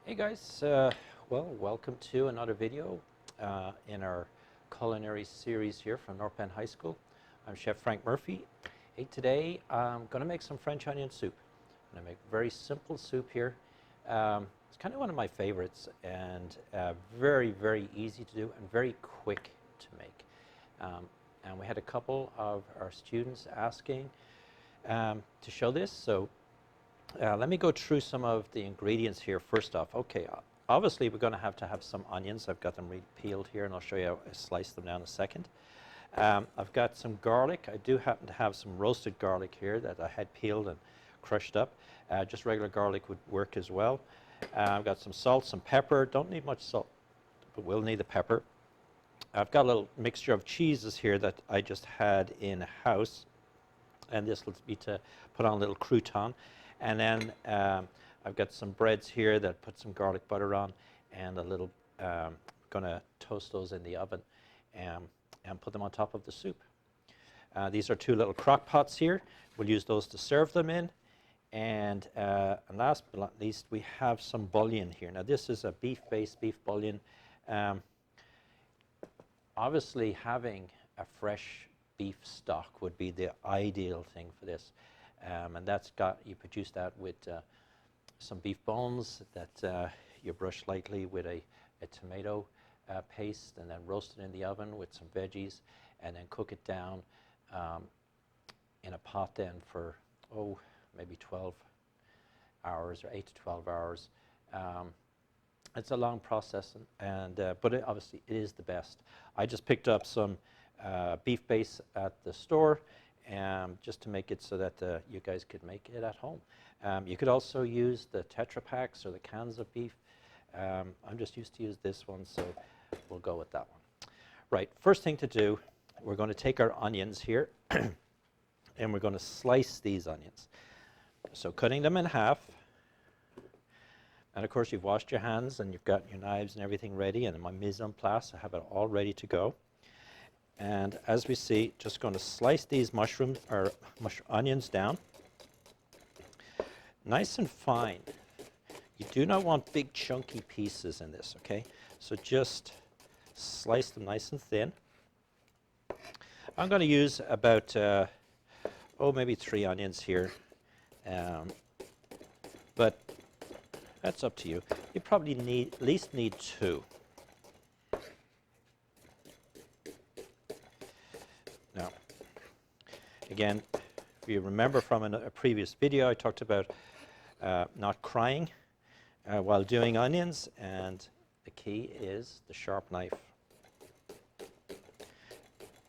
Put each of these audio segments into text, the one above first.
Hey guys, well, welcome to another video in our culinary series here from North Penn High School. I'm Chef Frank Murphy. Hey, today I'm going to make some French onion soup. I'm going to make very simple soup here. It's kind of one of my favorites and very, very easy to do and very quick to make. And we had a couple of our students asking to show this, so let me go through some of the ingredients here first off. Okay, obviously we're going to have some onions. I've got them peeled here and I'll show you how I slice them down in a second. I've got some garlic. I do happen to have some roasted garlic here that I had peeled and crushed up. Just regular garlic would work as well. I've got some salt, some pepper. Don't need much salt, but we'll need the pepper. I've got a little mixture of cheeses here that I just had in house, and this will be to put on a little crouton. And then I've got some breads here that put some garlic butter on, and a little, gonna toast those in the oven and put them on top of the soup. These are two little crock pots here. We'll use those to serve them in. And last but not least, we have some bouillon here. Now this is a beef-based beef bouillon. Obviously having a fresh beef stock would be the ideal thing for this. And you produce that with some beef bones that you brush lightly with a tomato paste, and then roast it in the oven with some veggies, and then cook it down in a pot then for, maybe 12 hours or 8 to 12 hours. It's a long process, but obviously it is the best. I just picked up some beef base at the store, just to make it so that you guys could make it at home. You could also use the Tetra Packs or the cans of beef. I'm just used to use this one, so we'll go with that one. Right, first thing to do, we're going to take our onions here and we're going to slice these onions. So cutting them in half, and of course you've washed your hands and you've got your knives and everything ready, and in my mise en place I have it all ready to go. And as we see, just going to slice these onions down nice and fine. You do not want big chunky pieces in this, okay? So just slice them nice and thin. I'm going to use about, maybe 3 onions here. But that's up to you. You probably at least need 2. Now, again, if you remember from a previous video, I talked about not crying while doing onions, and the key is the sharp knife.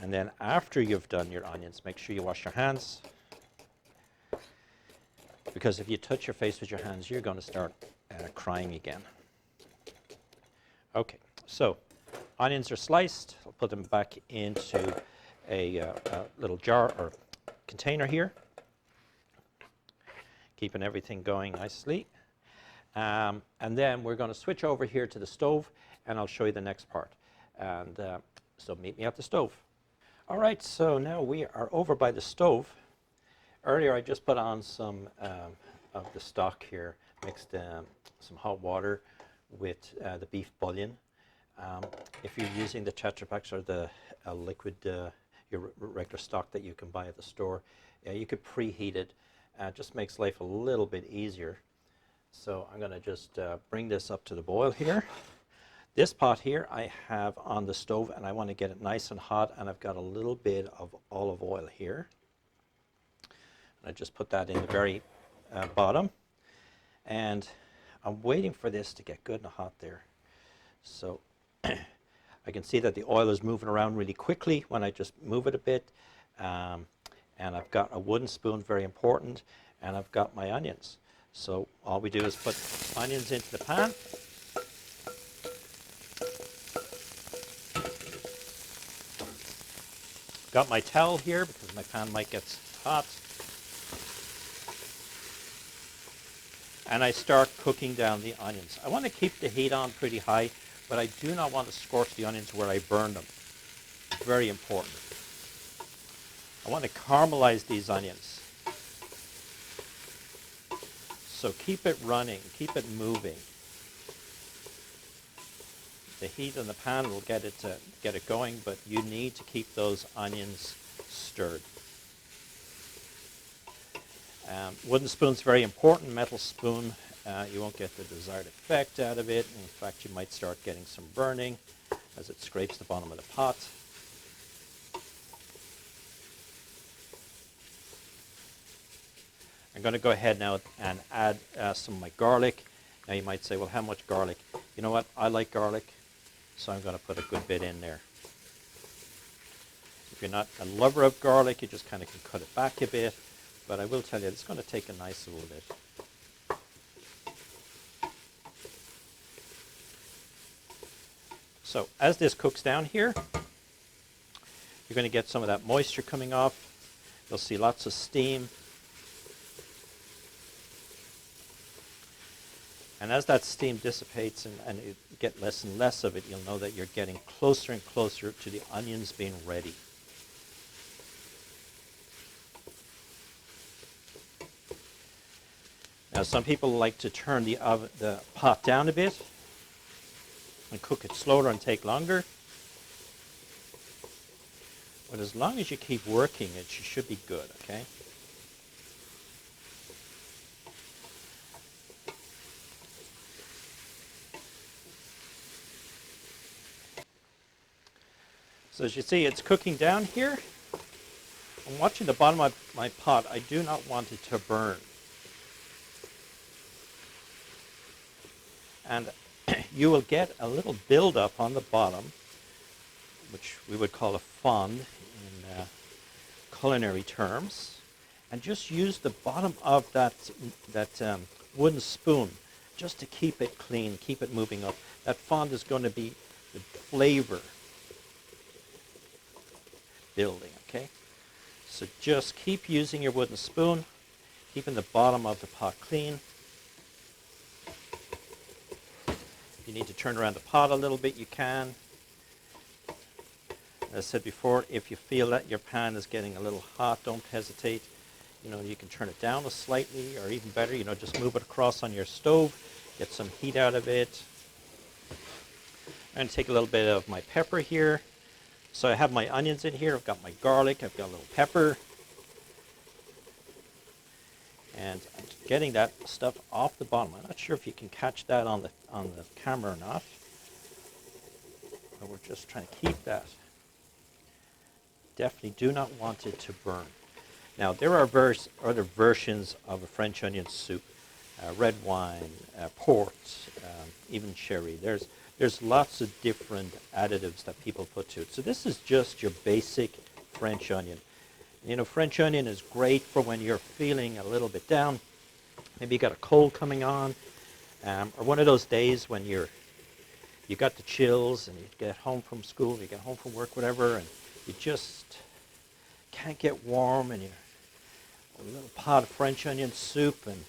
And then after you've done your onions, make sure you wash your hands, because if you touch your face with your hands, you're going to start crying again. Okay, so onions are sliced. I'll put them back into a little jar or container here, keeping everything going nicely. And then we're going to switch over here to the stove, and I'll show you the next part. And so meet me at the stove. All right, so now we are over by the stove. Earlier I just put on some of the stock here, mixed some hot water with the beef bouillon. If you're using the Tetra Packs or the liquid, your regular stock that you can buy at the store, you could preheat it. It just makes life a little bit easier. So I'm going to just bring this up to the boil here. This pot here I have on the stove, and I want to get it nice and hot, and I've got a little bit of olive oil here. And I just put that in the very bottom, and I'm waiting for this to get good and hot there. So I can see that the oil is moving around really quickly when I just move it a bit. And I've got a wooden spoon, very important, and I've got my onions. So all we do is put onions into the pan. Got my towel here because my pan might get hot. And I start cooking down the onions. I want to keep the heat on pretty high, but I do not want to scorch the onions where I burn them. Very important. I want to caramelize these onions. So keep it running, keep it moving. The heat in the pan will get it going, but you need to keep those onions stirred. Wooden spoon's very important. Metal spoon, you won't get the desired effect out of it. In fact, you might start getting some burning as it scrapes the bottom of the pot. I'm going to go ahead now and add some of my garlic. Now you might say, well, how much garlic? You know what? I like garlic, so I'm going to put a good bit in there. If you're not a lover of garlic, you just kind of can cut it back a bit. But I will tell you, it's going to take a nice little bit. So as this cooks down here, you're going to get some of that moisture coming off. You'll see lots of steam. And as that steam dissipates and you get less and less of it, you'll know that you're getting closer and closer to the onions being ready. Now some people like to turn the pot down a bit and cook it slower and take longer. But as long as you keep working it, you should be good, okay? So as you see, it's cooking down here. I'm watching the bottom of my pot. I do not want it to burn. And you will get a little buildup on the bottom, which we would call a fond in culinary terms. And just use the bottom of that wooden spoon just to keep it clean, keep it moving up. That fond is going to be the flavor building, okay? So just keep using your wooden spoon, keeping the bottom of the pot clean. If you need to turn around the pot a little bit, you can. As I said before, if you feel that your pan is getting a little hot, don't hesitate. You know, you can turn it down slightly, or even better, you know, just move it across on your stove, get some heat out of it. I'm going to take a little bit of my pepper here. So I have my onions in here, I've got my garlic, I've got a little pepper. And I'm getting that stuff off the bottom. I'm not sure if you can catch that on the camera or not. But we're just trying to keep that. Definitely do not want it to burn. Now there are other versions of a French onion soup. Red wine, port, even sherry. There's lots of different additives that people put to it. So this is just your basic French onion. You know, French onion is great for when you're feeling a little bit down. Maybe you got a cold coming on, or one of those days when you got the chills and you get home from school, you get home from work, whatever, and you just can't get warm, and a little pot of French onion soup, and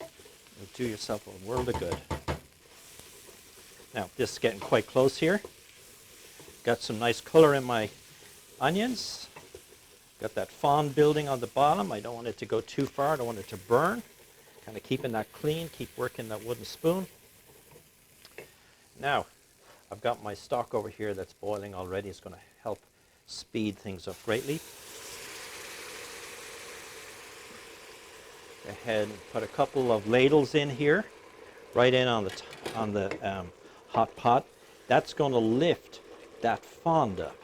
you'll do yourself a world of good. Now, this is getting quite close here. Got some nice color in my onions. Got that fond building on the bottom. I don't want it to go too far. I don't want it to burn. Kind of keeping that clean. Keep working that wooden spoon. Now, I've got my stock over here that's boiling already. It's going to help speed things up greatly. Go ahead and put a couple of ladles in here, right in on the hot pot. That's going to lift that fond up.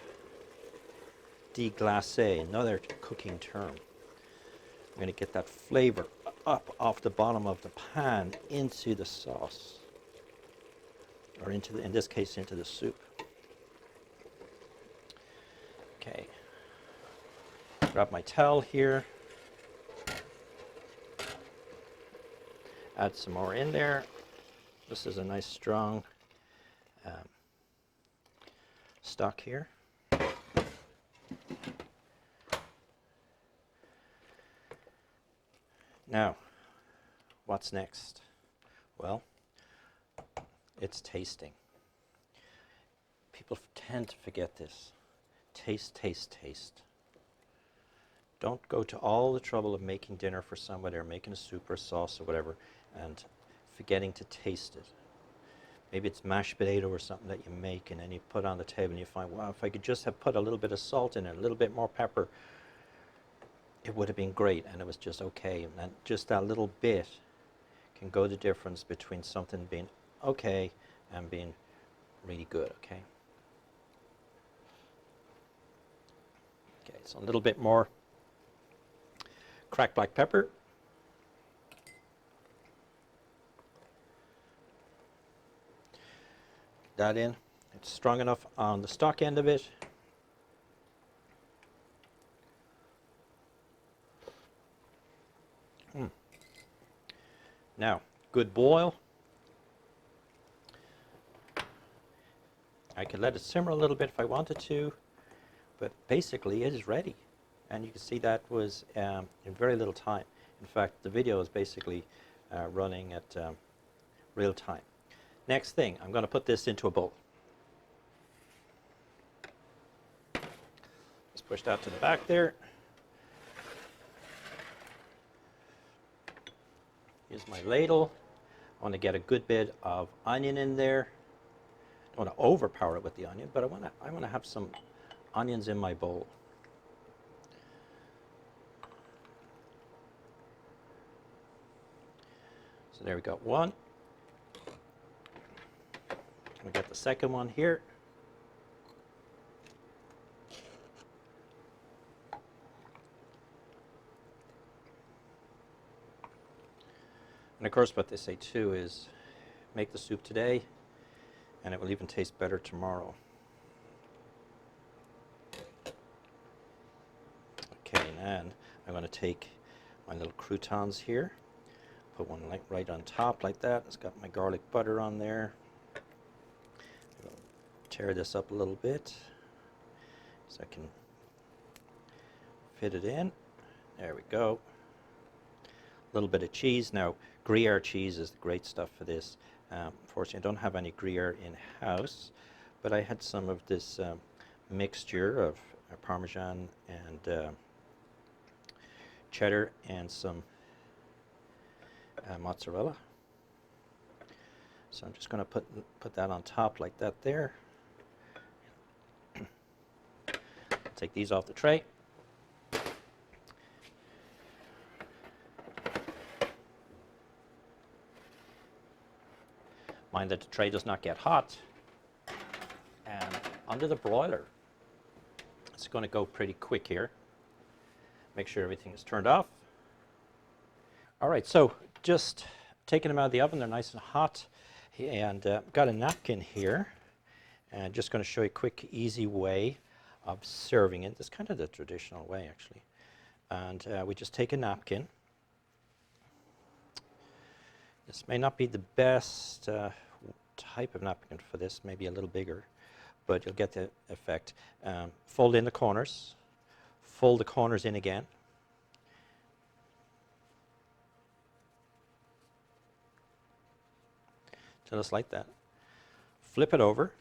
Deglacer, another cooking term. We're going to get that flavor up off the bottom of the pan into the sauce, or in this case, into the soup. Okay. Grab my towel here. Add some more in there. This is a nice strong stock here. Now, what's next? Well, it's tasting. People tend to forget this. Taste, taste, taste. Don't go to all the trouble of making dinner for somebody or making a soup or sauce or whatever and forgetting to taste it. maybe it's mashed potato or something that you make, and then you put on the table and you find, wow, if I could just have put a little bit of salt in it, a little bit more pepper, it would have been great, and it was just okay. And then just that little bit can go the difference between something being okay and being really good, okay? Okay, so a little bit more cracked black pepper. That in. It's strong enough on the stock end of it. Now, good boil. I could let it simmer a little bit if I wanted to, but basically it is ready. And you can see that was in very little time. In fact, the video is basically running at real time. Next thing, I'm going to put this into a bowl. Just push that to the back there. Use my ladle. I want to get a good bit of onion in there. I don't want to overpower it with the onion, but I want to have some onions in my bowl. So there we go, one. We got the second one here. And of course what they say too is make the soup today and it will even taste better tomorrow. Okay, and I'm going to take my little croutons here, put one right on top like that. It's got my garlic butter on there. I'll tear this up a little bit so I can fit it in. There we go. A little bit of cheese. Now, Gruyere cheese is the great stuff for this. Unfortunately, I don't have any Gruyere in-house, but I had some of this mixture of Parmesan and cheddar and some mozzarella. So I'm just going to put that on top like that there. Take these off the tray. Mind that the tray does not get hot. And under the broiler, it's going to go pretty quick here. Make sure everything is turned off. All right, so just taking them out of the oven, they're nice and hot. And got a napkin here. And just going to show you a quick, easy way of serving it. It's kind of the traditional way, actually. And we just take a napkin. This may not be the best type of napkin for this, maybe a little bigger, but you'll get the effect. Fold in the corners, fold the corners in again. Just like that. Flip it over.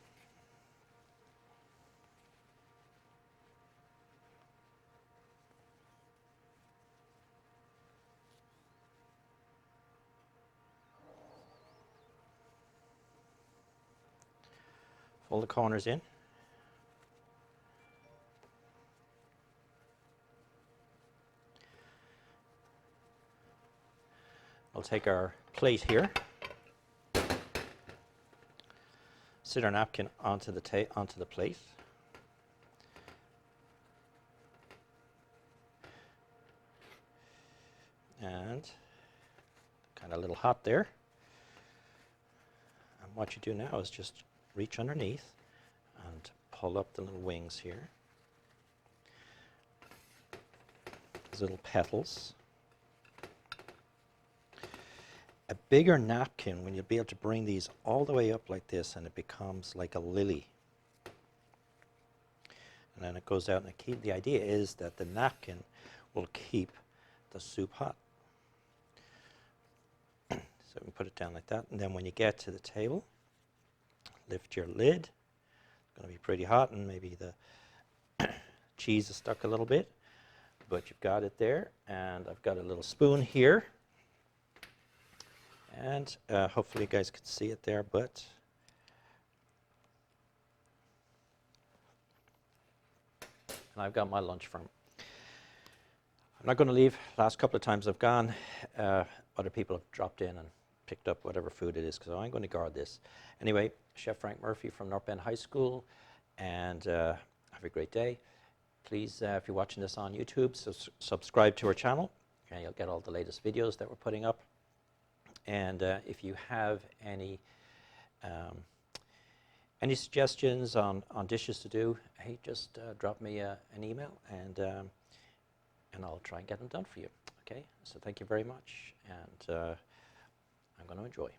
Fold the corners in. We'll take our plate here. Sit our napkin onto the plate. And kind of a little hot there. And what you do now is just reach underneath and pull up the little wings here. These little petals. A bigger napkin, when you'll be able to bring these all the way up like this, and it becomes like a lily. And then it goes out, and the idea is that the napkin will keep the soup hot. So we put it down like that, and then when you get to the table, lift your lid. It's going to be pretty hot, and maybe the cheese is stuck a little bit, but you've got it there. And I've got a little spoon here, and hopefully you guys can see it there, but and I've got my lunch from. I'm not going to leave. Last couple of times I've gone, other people have dropped in and picked up whatever food it is, because I'm going to guard this. Anyway, Chef Frank Murphy from North Bend High School, and have a great day. Please, if you're watching this on YouTube, subscribe to our channel, and you'll get all the latest videos that we're putting up. And if you have any suggestions on dishes to do, hey, just drop me an email, and I'll try and get them done for you. Okay, so thank you very much, and I'm going to enjoy.